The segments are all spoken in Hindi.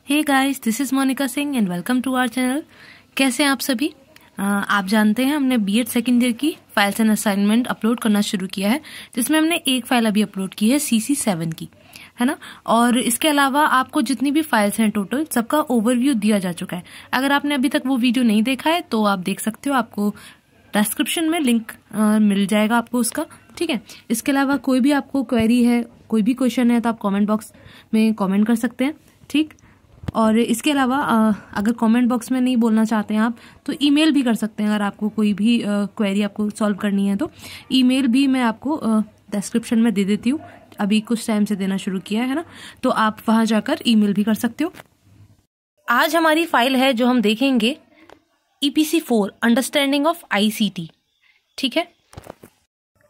Hey guys, this is Monika Singh and welcome to our channel. कैसे हैं आप सभी? आप जानते हैं हमने बीएड सेकेंड ईयर की फाइल्स एंड असाइनमेंट अपलोड करना शुरू किया है, जिसमें हमने एक फाइल अभी अपलोड की है CC7 की, है ना। और इसके अलावा आपको जितनी भी फाइल्स हैं टोटल सबका ओवरव्यू दिया जा चुका है। अगर आपने अभी तक वो वीडियो नहीं देखा है तो आप देख सकते हो, आपको डिस्क्रिप्शन में लिंक मिल जाएगा आपको उसका, ठीक है। इसके अलावा कोई भी आपको क्वेरी है, कोई भी क्वेश्चन है तो आप कमेंट बॉक्स में कमेंट कर सकते हैं, ठीक। और इसके अलावा अगर कमेंट बॉक्स में नहीं बोलना चाहते हैं आप तो ईमेल भी कर सकते हैं। अगर आपको कोई भी क्वेरी आपको सॉल्व करनी है तो ईमेल भी मैं आपको डिस्क्रिप्शन में दे देती हूँ। अभी कुछ टाइम से देना शुरू किया है ना, तो आप वहां जाकर ईमेल भी कर सकते हो। आज हमारी फाइल है जो हम देखेंगे EPC4 अंडरस्टैंडिंग ऑफ ICT, ठीक है।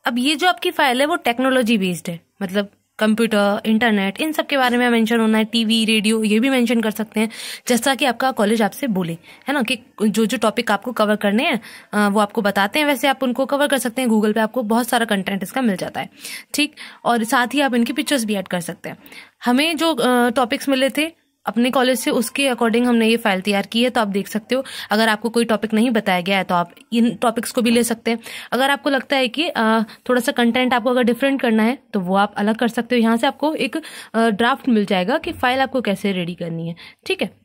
अब ये जो आपकी फाइल है वो टेक्नोलॉजी बेस्ड है, मतलब कंप्यूटर, इंटरनेट, इन सब के बारे में मेंशन होना है। टीवी, रेडियो, ये भी मेंशन कर सकते हैं, जैसा कि आपका कॉलेज आपसे बोले, है ना, कि जो जो टॉपिक आपको कवर करने हैं वो आपको बताते हैं, वैसे आप उनको कवर कर सकते हैं। गूगल पे आपको बहुत सारा कंटेंट इसका मिल जाता है, ठीक। और साथ ही आप इनकी पिक्चर्स भी ऐड कर सकते हैं। हमें जो टॉपिक्स मिले थे अपने कॉलेज से, उसके अकॉर्डिंग हमने ये फाइल तैयार की है, तो आप देख सकते हो। अगर आपको कोई टॉपिक नहीं बताया गया है तो आप इन टॉपिक्स को भी ले सकते हैं। अगर आपको लगता है कि थोड़ा सा कंटेंट आपको अगर डिफरेंट करना है तो वो आप अलग कर सकते हो। यहाँ से आपको एक ड्राफ्ट मिल जाएगा कि फाइल आपको कैसे रेडी करनी है, ठीक है।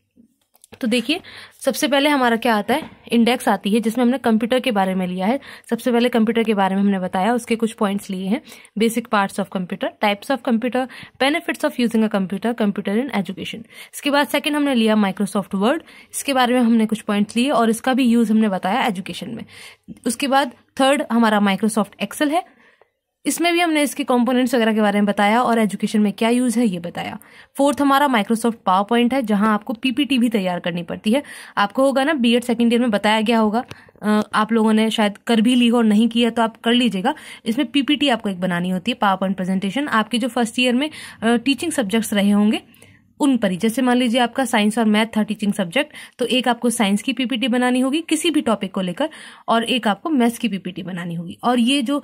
तो देखिए, सबसे पहले हमारा क्या आता है, इंडेक्स आती है, जिसमें हमने कंप्यूटर के बारे में लिया है। सबसे पहले कंप्यूटर के बारे में हमने बताया, उसके कुछ पॉइंट्स लिए हैं। Basic parts of computer, types of computer, benefits of using a computer, computer in education. इसके बाद सेकंड हमने लिया माइक्रोसॉफ्ट वर्ड, इसके बारे में हमने कुछ पॉइंट्स लिए और इसका भी यूज हमने बताया एजुकेशन में। उसके बाद थर्ड हमारा माइक्रोसॉफ्ट एक्सेल है, इसमें भी हमने इसके कंपोनेंट्स वगैरह के बारे में बताया और एजुकेशन में क्या यूज है ये बताया। फोर्थ हमारा माइक्रोसॉफ्ट पावर पॉइंट है, जहां आपको PPT भी तैयार करनी पड़ती है। आपको होगा ना, बीएड सेकेंड ईयर में बताया गया होगा, आप लोगों ने शायद कर भी ली हो और नहीं किया तो आप कर लीजिएगा। इसमें PPT आपको एक बनानी होती है, पावर पॉइंट प्रेजेंटेशन। आपके जो फर्स्ट ईयर में टीचिंग सब्जेक्ट्स रहे होंगे उन पर ही, जैसे मान लीजिए आपका साइंस और मैथ था टीचिंग सब्जेक्ट, तो एक आपको साइंस की PPT बनानी होगी किसी भी टॉपिक को लेकर, और एक आपको मैथ्स की PPT बनानी होगी। और ये जो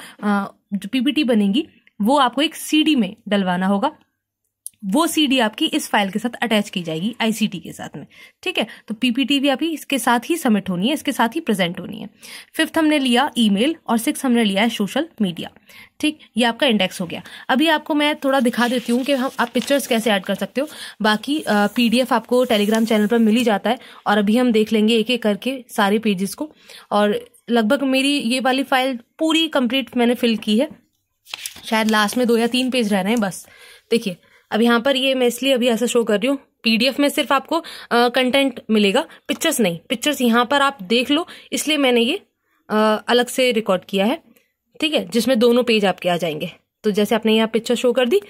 PPT बनेगी वो आपको एक CD में डलवाना होगा। वो CD आपकी इस फाइल के साथ अटैच की जाएगी ICT के साथ में, ठीक है। तो PPT भी आपकी इसके साथ ही सबमिट होनी है, इसके साथ ही प्रेजेंट होनी है। फिफ्थ हमने लिया ईमेल और सिक्स हमने लिया है सोशल मीडिया, ठीक। ये आपका इंडेक्स हो गया। अभी आपको मैं थोड़ा दिखा देती हूँ कि आप पिक्चर्स कैसे ऐड कर सकते हो। बाकी PDF आपको टेलीग्राम चैनल पर मिल ही जाता है, और अभी हम देख लेंगे एक एक करके सारे पेजेस को। और लगभग मेरी ये वाली फाइल पूरी कंप्लीट मैंने फिल की है, शायद लास्ट में 2 या 3 पेज रह रहे हैं बस। देखिए, अब यहाँ पर ये मैं इसलिए अभी ऐसा शो कर रही हूँ, PDF में सिर्फ आपको कंटेंट मिलेगा, पिक्चर्स नहीं। पिक्चर्स यहाँ पर आप देख लो, इसलिए मैंने ये अलग से रिकॉर्ड किया है, ठीक है, जिसमें दोनों पेज आपके आ जाएंगे। तो जैसे आपने यहाँ पिक्चर शो कर दी,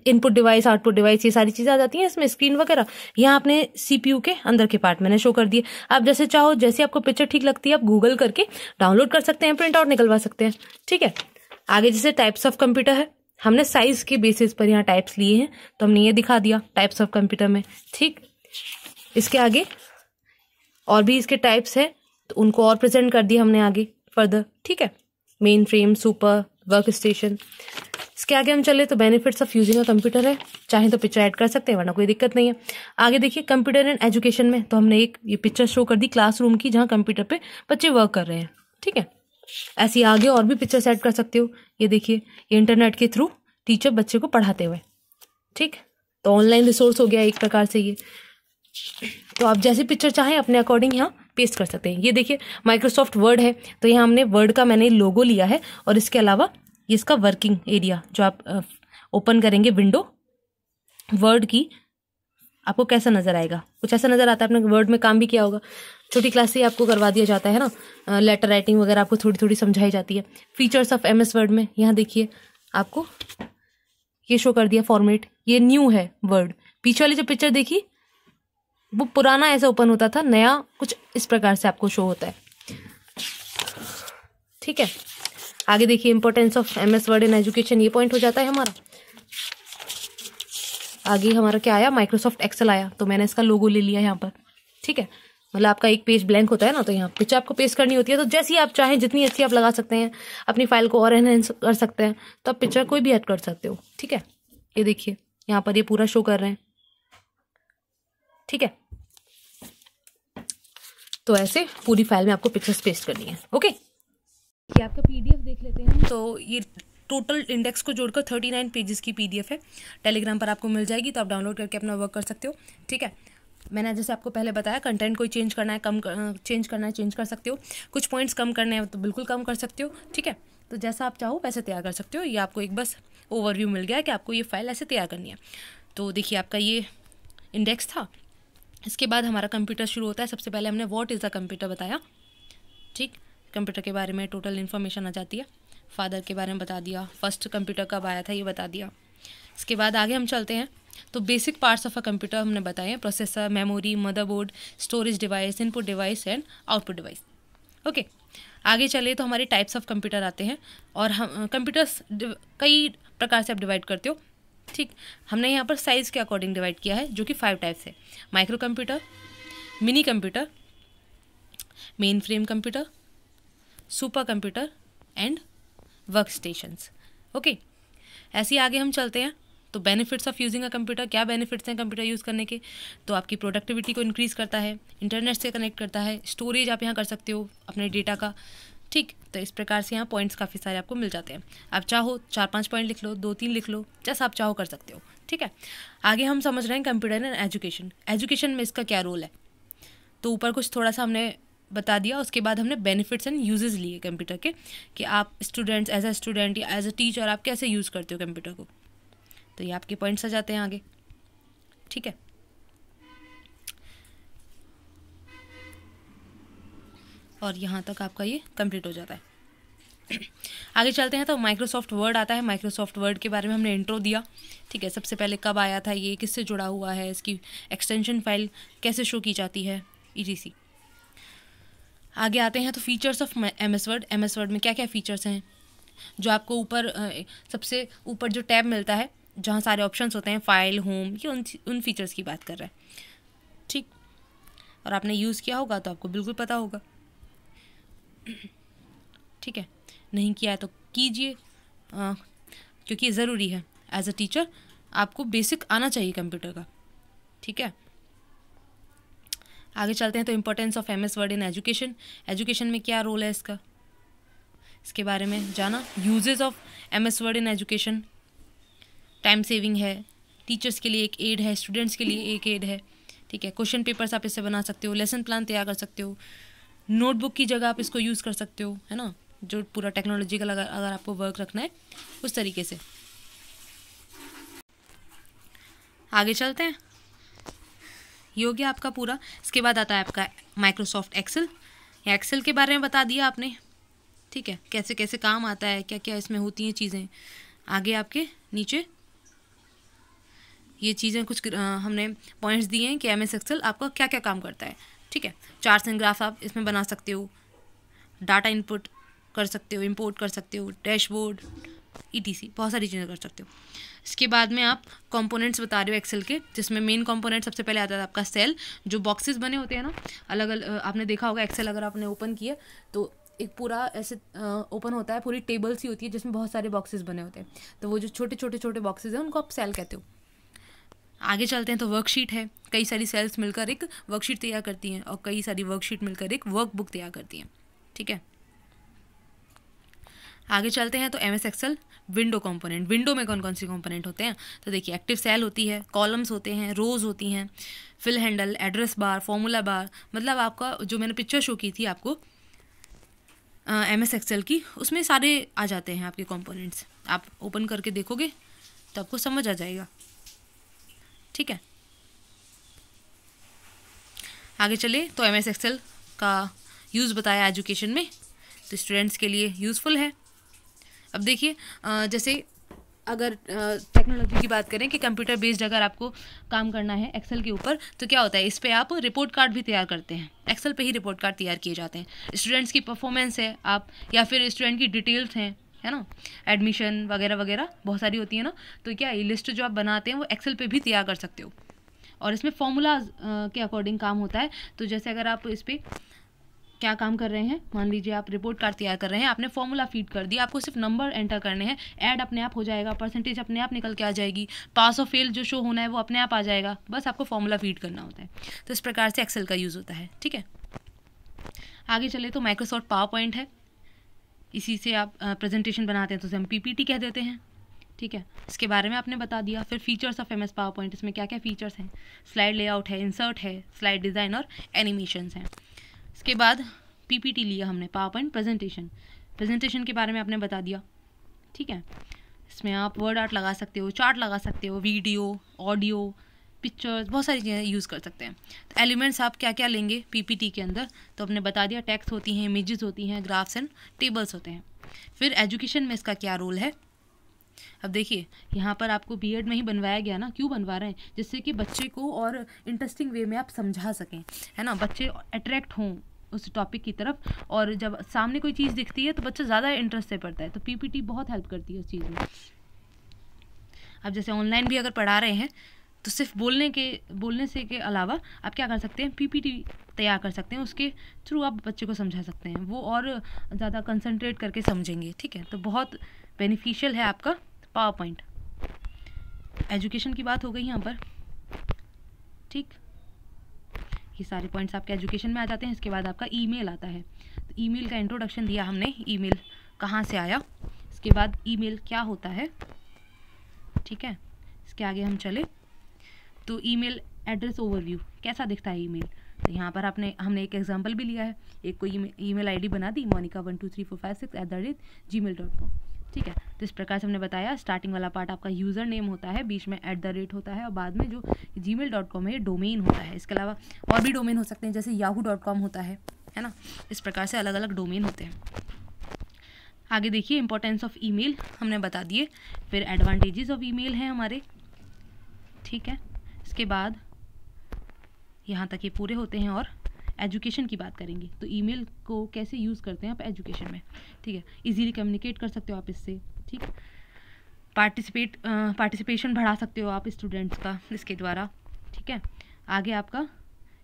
इनपुट डिवाइस, आउटपुट डिवाइस, ये सारी चीजें आ जाती हैं इसमें, स्क्रीन वगैरह। यहाँ आपने CPU के अंदर के पार्ट मैंने शो कर दिए। आप जैसे चाहो, जैसे आपको पिक्चर ठीक लगती है, आप गूगल करके डाउनलोड कर सकते हैं, प्रिंट आउट निकलवा सकते हैं, ठीक है। आगे जैसे टाइप्स ऑफ कंप्यूटर है, हमने साइज के बेसिस पर यहाँ टाइप्स लिए हैं, तो हमने ये दिखा दिया टाइप्स ऑफ कंप्यूटर में, ठीक। इसके आगे और भी इसके टाइप्स है, तो उनको और प्रेजेंट कर दिया हमने आगे फर्दर, ठीक है। Main frame, super, work station. इसके आगे हम चले तो benefits of using a computer है, चाहे तो पिक्चर ऐड कर सकते हैं, वरना कोई दिक्कत नहीं है। आगे देखिए कंप्यूटर इन एजुकेशन में, तो हमने एक ये पिक्चर शो कर दी क्लासरूम की, जहाँ कंप्यूटर पे बच्चे वर्क कर रहे हैं, ठीक है। ऐसे आगे और भी पिक्चर्स ऐड कर सकते हो। ये देखिए, ये इंटरनेट के थ्रू टीचर बच्चे को पढ़ाते हुए, ठीक। तो ऑनलाइन रिसोर्स हो गया एक प्रकार से ये। तो आप जैसे पिक्चर चाहें अपने अकॉर्डिंग यहाँ पेस्ट कर सकते हैं। ये देखिए माइक्रोसॉफ्ट वर्ड है, तो यहाँ हमने वर्ड का मैंने लोगो लिया है, और इसके अलावा ये इसका वर्किंग एरिया, जो आप ओपन करेंगे विंडो वर्ड की, आपको कैसा नजर आएगा, कुछ ऐसा नजर आता है। आपने वर्ड में काम भी किया होगा, छोटी क्लास से आपको करवा दिया जाता है ना, लेटर राइटिंग वगैरह आपको थोड़ी थोड़ी समझाई जाती है। फीचर्स ऑफ MS वर्ड में यहाँ देखिए आपको ये शो कर दिया फॉर्मेट, ये न्यू है वर्ड। पीछे वाली जो पिक्चर देखी वो पुराना ऐसा ओपन होता था, नया कुछ इस प्रकार से आपको शो होता है, ठीक है। आगे देखिए importance of MS word in education, ये पॉइंट हो जाता है हमारा। आगे हमारा क्या आया, माइक्रोसॉफ्ट एक्सेल आया, तो मैंने इसका लोगो ले लिया यहाँ पर, ठीक है। मतलब आपका एक पेज ब्लैंक होता है ना, तो यहाँ पिक्चर आपको पेस्ट करनी होती है, तो जैसी आप चाहें जितनी अच्छी आप लगा सकते हैं, अपनी फाइल को और एनहेंस कर सकते हैं, तो आप पिक्चर कोई भी ऐड कर सकते हो, ठीक है। ये देखिए यहाँ पर ये पूरा शो कर रहे हैं, ठीक है। तो ऐसे पूरी फाइल में आपको पिक्चर्स पेस्ट करनी है, ओके। ये आपका PDF देख लेते हैं। तो ये टोटल इंडेक्स को जोड़कर 39 पेजेस की PDF है, टेलीग्राम पर आपको मिल जाएगी, तो आप डाउनलोड करके अपना वर्क कर सकते हो, ठीक है। मैंने जैसे आपको पहले बताया, कंटेंट कोई चेंज करना है, चेंज करना है, चेंज कर सकते हो। कुछ पॉइंट्स कम करने हैं तो बिल्कुल कम कर सकते हो, ठीक है। तो जैसा आप चाहो वैसे तैयार कर सकते हो। ये आपको एक बस ओवरव्यू मिल गया कि आपको ये फाइल ऐसे तैयार करनी है। तो देखिए आपका ये इंडेक्स था। इसके बाद हमारा कंप्यूटर शुरू होता है। सबसे पहले हमने व्हाट इज़ द कंप्यूटर बताया, ठीक। कंप्यूटर के बारे में टोटल इन्फॉर्मेशन आ जाती है। फादर के बारे में बता दिया, फर्स्ट कंप्यूटर कब आया था ये बता दिया। इसके बाद आगे हम चलते हैं, तो basic parts of a computer हमने बताए हैं, processor, memory, motherboard, storage device, input device and output device, okay. आगे चले तो हमारे टाइप्स ऑफ कंप्यूटर आते हैं, और हम कंप्यूटर्स कई प्रकार से आप डिवाइड करते हो, ठीक। हमने यहाँ पर साइज़ के अकॉर्डिंग डिवाइड किया है, जो कि 5 टाइप्स है। Micro computer, mini computer, main frame computer, super computer and work stations, okay. ऐसे ही आगे हम चलते हैं, तो benefits of using a computer, क्या बेनिफिट्स हैं कंप्यूटर यूज़ करने के। तो आपकी प्रोडक्टिविटी को इंक्रीज़ करता है, इंटरनेट से कनेक्ट करता है, स्टोरेज आप यहाँ कर सकते हो अपने डेटा का, ठीक। तो इस प्रकार से यहाँ पॉइंट्स काफ़ी सारे आपको मिल जाते हैं। आप चाहो 4-5 पॉइंट लिख लो, 2-3 लिख लो, जैसा आप चाहो कर सकते हो, ठीक है। आगे हम समझ रहे हैं कंप्यूटर एंड एजुकेशन। एजुकेशन में इसका क्या रोल है, तो ऊपर कुछ थोड़ा सा हमने बता दिया। उसके बाद हमने बेनिफिट्स एंड यूजेस लिए कंप्यूटर के, कि आप स्टूडेंट्स, एज अ स्टूडेंट या एज अ टीचर आप कैसे यूज़ करते हो कंप्यूटर को। तो ये आपके पॉइंट्स आ जाते हैं आगे, ठीक है। और यहाँ तक आपका ये कंप्लीट हो जाता है। आगे चलते हैं, तो माइक्रोसॉफ्ट वर्ड आता है। माइक्रोसॉफ्ट वर्ड के बारे में हमने इंट्रो दिया, ठीक है। सबसे पहले कब आया था, ये किससे जुड़ा हुआ है, इसकी एक्सटेंशन फाइल कैसे शो की जाती है, etc। आगे आते हैं, तो features of MS word. MS word में क्या क्या फ़ीचर्स हैं, जो आपको ऊपर सबसे ऊपर जो टैब मिलता है, जहाँ सारे ऑप्शंस होते हैं, फाइल, होम, ये उन फीचर्स की बात कर रहा है, ठीक। और आपने यूज़ किया होगा तो आपको बिल्कुल पता होगा, ठीक है। नहीं किया है तो कीजिए, क्योंकि ये ज़रूरी है। एज अ टीचर आपको बेसिक आना चाहिए कंप्यूटर का, ठीक है। आगे चलते हैं, तो importance of MS word in education. Education में क्या रोल है इसका, इसके बारे में जाना। Uses of MS word in education, time saving है, टीचर्स के लिए एक एड है, स्टूडेंट्स के लिए एक एड है, ठीक है। क्वेश्चन पेपर्स आप इससे बना सकते हो, लेसन प्लान तैयार कर सकते हो, नोटबुक की जगह आप इसको यूज़ कर सकते हो, है ना। जो पूरा टेक्नोलॉजिकल अगर आपको वर्क रखना है उस तरीके से। आगे चलते हैं, ये हो गया आपका पूरा। इसके बाद आता है आपका माइक्रोसॉफ्ट एक्सेल। या एक्सेल के बारे में बता दिया आपने, ठीक है, कैसे कैसे काम आता है, क्या क्या इसमें होती हैं चीज़ें। आगे आपके नीचे ये चीज़ें कुछ हमने पॉइंट्स दिए हैं कि MS एक्सेल आपका क्या क्या काम करता है, ठीक है। चार्ट्स एंड ग्राफ आप इसमें बना सकते हो, डाटा इनपुट कर सकते हो, इंपोर्ट कर सकते हो, डैशबोर्ड, etc, बहुत सारी चीज़ें कर सकते हो। इसके बाद में आप कंपोनेंट्स बता रहे हो एक्सेल के, जिसमें मेन कंपोनेंट सबसे पहले आता है आपका सेल। जो बॉक्सेस बने होते हैं ना, अलग अलग, आपने देखा होगा एक्सेल अगर आपने ओपन किया तो एक पूरा ऐसे ओपन होता है, पूरी टेबल सी होती है जिसमें बहुत सारे बॉक्सेस बने होते हैं। तो वो जो छोटे छोटे छोटे बॉक्सेस हैं उनको आप सेल कहते हो। आगे चलते हैं, तो वर्कशीट है। कई सारी सेल्स मिलकर एक वर्कशीट तैयार करती हैं, और कई सारी वर्कशीट मिलकर एक वर्कबुक तैयार करती हैं, ठीक है। आगे चलते हैं, तो MS Excel window component. Window में कौन कौन सी कंपोनेंट होते हैं, तो देखिए एक्टिव सेल होती है, कॉलम्स होते हैं, रोज होती हैं, fill handle, address bar, formula bar. मतलब आपका जो मैंने पिक्चर शो की थी आपको MS एक्सेल की, उसमें सारे आ जाते हैं आपके कंपोनेंट्स। आप ओपन करके देखोगे तो आपको समझ आ जाएगा, ठीक है। आगे चले, तो MS एक्सेल का यूज़ बताया एजुकेशन में, तो स्टूडेंट्स के लिए यूज़फुल है। अब देखिए, जैसे अगर टेक्नोलॉजी की बात करें कि कंप्यूटर बेस्ड अगर आपको काम करना है एक्सेल के ऊपर, तो क्या होता है, इस पे आप रिपोर्ट कार्ड भी तैयार करते हैं। एक्सेल पे ही रिपोर्ट कार्ड तैयार किए जाते हैं। स्टूडेंट्स की परफॉर्मेंस है आप, या फिर स्टूडेंट की डिटेल्स हैं, है ना, एडमिशन वगैरह वगैरह बहुत सारी होती है ना, तो क्या ये लिस्ट जो आप बनाते हैं वो एक्सेल पे भी तैयार कर सकते हो। और इसमें फॉर्मूला के अकॉर्डिंग काम होता है। तो जैसे अगर आप इस पर क्या काम कर रहे हैं, मान लीजिए आप रिपोर्ट कार्ड तैयार कर रहे हैं, आपने फॉर्मूला फीड कर दिया, आपको सिर्फ नंबर एंटर करने हैं, ऐड अपने आप हो जाएगा, परसेंटेज अपने आप निकल के आ जाएगी, पास और फेल जो शो होना है वो अपने आप आ जाएगा, बस आपको फॉर्मूला फीड करना होता है। तो इस प्रकार से एक्सेल का यूज़ होता है। ठीक है, आगे चले तो माइक्रोसॉफ्ट पावर पॉइंट है, इसी से आप प्रेजेंटेशन बनाते हैं तो उसे हम PPT कह देते हैं। ठीक है, इसके बारे में आपने बता दिया। फिर features of MS power point, इसमें क्या क्या फीचर्स हैं, स्लाइड लेआउट है, इंसर्ट है, स्लाइड डिज़ाइन और एनिमेशंस हैं। इसके बाद PPT लिया हमने, पावर पॉइंट प्रेजेंटेशन के बारे में आपने बता दिया। ठीक है, इसमें आप वर्ड आर्ट लगा सकते हो, चार्ट लगा सकते हो, वीडियो, ऑडियो, पिक्चर्स, बहुत सारी चीज़ें यूज़ कर सकते हैं। तो एलिमेंट्स आप क्या क्या लेंगे PPT के अंदर, तो आपने बता दिया, टेक्स्ट होती हैं, इमेजेस होती हैं, ग्राफ्स एंड टेबल्स होते हैं। फिर एजुकेशन में इसका क्या रोल है, अब देखिए यहाँ पर आपको बीएड में ही बनवाया गया ना, क्यों बनवा रहे हैं, जिससे कि बच्चे को और इंटरेस्टिंग वे में आप समझा सकें, है ना, बच्चे अट्रैक्ट हों उस टॉपिक की तरफ, और जब सामने कोई चीज़ दिखती है तो बच्चा ज़्यादा इंटरेस्ट से पढ़ता है। तो PPT बहुत हेल्प करती है उस चीज़ में। अब जैसे ऑनलाइन भी अगर पढ़ा रहे हैं तो सिर्फ बोलने से के अलावा आप क्या कर सकते हैं, PPT तैयार कर सकते हैं, उसके थ्रू आप बच्चे को समझा सकते हैं, वो और ज़्यादा कंसंट्रेट करके समझेंगे। ठीक है, तो बहुत बेनिफिशियल है आपका पावर पॉइंट। एजुकेशन की बात हो गई यहाँ पर। ठीक, ये सारे पॉइंट्स आपके एजुकेशन में आ जाते हैं। इसके बाद आपका ईमेल आता है। तो ईमेल का इंट्रोडक्शन दिया हमने, ईमेल कहाँ से आया, इसके बाद ईमेल क्या होता है। ठीक है, इसके आगे हम चले तो ईमेल एड्रेस ओवरव्यू, कैसा दिखता है ईमेल। तो यहाँ पर हमने एक एग्जांपल भी लिया है, एक कोई ईमेल आईडी बना दी, monica123456@gmail.com। ठीक है, तो इस प्रकार से हमने बताया, स्टार्टिंग वाला पार्ट आपका यूज़र नेम होता है, बीच में @ होता है, और बाद में जो gmail.com है डोमेन होता है। इसके अलावा और भी डोमेन हो सकते हैं, जैसे yahoo.com होता है ना। इस प्रकार से अलग अलग डोमेन होते हैं। आगे देखिए, इंपॉर्टेंस ऑफ ईमेल हमने बता दिए, फिर एडवांटेजेस ऑफ ईमेल हैं हमारे। ठीक है, इसके बाद यहाँ तक ये पूरे होते हैं, और एजुकेशन की बात करेंगे तो ईमेल को कैसे यूज़ करते हैं आप एजुकेशन में। ठीक है, इजीली कम्युनिकेट कर सकते हो आप इससे। ठीक, पार्टिसिपेशन बढ़ा सकते हो आप स्टूडेंट्स का इसके द्वारा। ठीक है, आगे आपका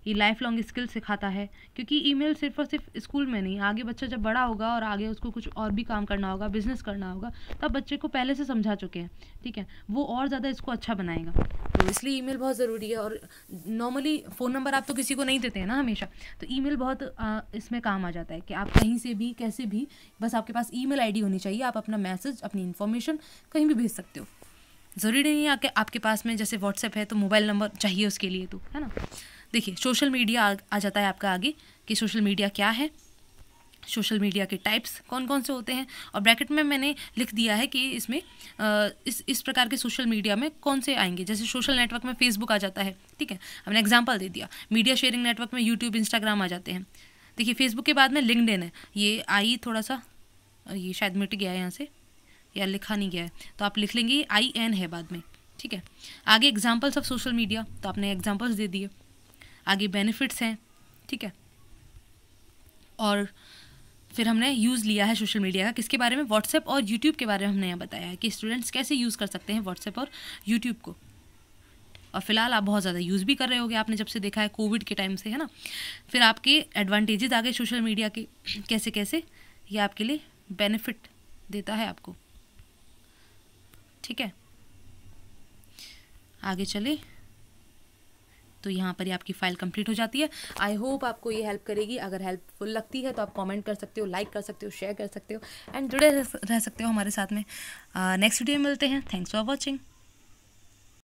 ये लाइफ लॉन्ग स्किल सिखाता है, क्योंकि ईमेल सिर्फ और सिर्फ स्कूल में नहीं, आगे बच्चा जब बड़ा होगा और आगे उसको कुछ और भी काम करना होगा, बिजनेस करना होगा, तब बच्चे को पहले से समझा चुके हैं। ठीक है, वो और ज़्यादा इसको अच्छा बनाएगा, तो इसलिए ईमेल बहुत ज़रूरी है। और नॉर्मली फ़ोन नंबर आप तो किसी को नहीं देते हैं ना हमेशा, तो ईमेल बहुत इसमें काम आ जाता है कि आप कहीं से भी कैसे भी, बस आपके पास ईमेल आईडी होनी चाहिए, आप अपना मैसेज, अपनी इन्फॉर्मेशन कहीं भी भेज सकते हो। ज़रूरी नहीं है कि आपके पास में जैसे व्हाट्सएप है तो मोबाइल नंबर चाहिए उसके लिए, तो है ना। देखिए, सोशल मीडिया आ जाता है आपका आगे, कि सोशल मीडिया क्या है, सोशल मीडिया के टाइप्स कौन कौन से होते हैं, और ब्रैकेट में मैंने लिख दिया है कि इसमें इस प्रकार के सोशल मीडिया में कौन से आएंगे। जैसे सोशल नेटवर्क में फेसबुक आ जाता है। ठीक है, हमने एग्जांपल दे दिया। मीडिया शेयरिंग नेटवर्क में यूट्यूब, इंस्टाग्राम आ जाते हैं। देखिए, फेसबुक के बाद में लिंक्डइन है, ये आई थोड़ा सा, ये शायद मिट गया है यहाँ से, या लिखा नहीं गया है, तो आप लिख लेंगे IN है बाद में। ठीक है, आगे एग्जाम्पल्स ऑफ सोशल मीडिया, तो आपने एग्जाम्पल्स दे दिए। आगे बेनिफिट्स हैं। ठीक है, और फिर हमने यूज़ लिया है सोशल मीडिया का, किसके बारे में, व्हाट्सएप और यूट्यूब के बारे में हमने यहाँ बताया है कि स्टूडेंट्स कैसे यूज़ कर सकते हैं व्हाट्सएप और यूट्यूब को। और फिलहाल आप बहुत ज़्यादा यूज़ भी कर रहे होगे, आपने जब से देखा है कोविड के टाइम से, है ना। फिर आपके एडवांटेजेस आगे सोशल मीडिया के कैसे कैसे ये आपके लिए बेनिफिट देता है आपको। ठीक है, आगे चले तो यहाँ पर ही आपकी फ़ाइल कंप्लीट हो जाती है। आई होप आपको ये हेल्प करेगी। अगर हेल्पफुल लगती है तो आप कमेंट कर सकते हो, लाइक कर सकते हो, शेयर कर सकते हो, एंड जुड़े रह सकते हो हमारे साथ में। नेक्स्ट वीडियो में मिलते हैं। Thanks for watching.